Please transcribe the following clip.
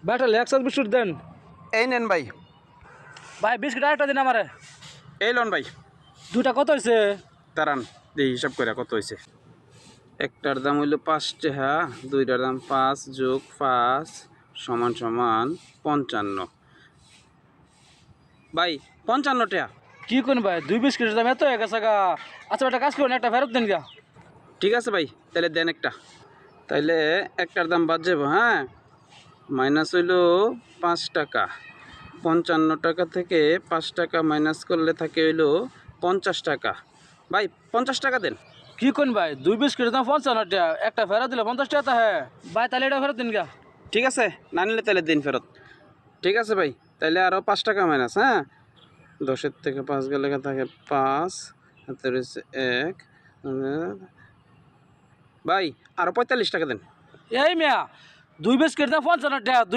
ভাই একটা Lexus biscuit দেন। এই নেন ভাই। ভাই বিস্কুট আরেকটা দিন আমারে। এই লন ভাই। দুটা কত হয়েছে? দাঁড়ান এই হিসাব করে কত হয়েছে। একটার দাম হইল 5 টাকা, দুইটার দাম 5 যোগ 5 সমান সমান 55। ভাই 55 টাকা। কি করুন ভাই, দুই বিস্কুটের দাম এত হয়ে গেছে গা। আচ্ছা একটা কাজ করুন, একটা ফেরত দেন গা। ঠিক আছে ভাই, তাহলে দেন একটা। তাইলে একটার দাম বাদ যাবো, হ্যাঁ। মাইনাস হইল 5 টাকা। 55 টাকা থেকে 5 টাকা মাইনাস করলে থাকে হইল 50 টাকা। ভাই 50 টাকা দেন। কি করুন ভাই, দুই বিস্কুটের দাম 55 টাকা, একটা ফেরত দিলে 50 টাকা তো হ্যাঁ। ভাই তাহলে এটা ফেরত দিন গা। ঠিক আছে, না নিলে তাহলে দিন ফেরত। ঠিক আছে ভাই, তাহলে আরও 5 টাকা মাইনাস, হ্যাঁ। 10-এর থেকে 5 গেলে থাকে 5, হাতে রয়েছে 1। ভাই আরও 45 টাকা দেন। এই মিয়া, দুই বিস্কুটের দাম 55 টাকা।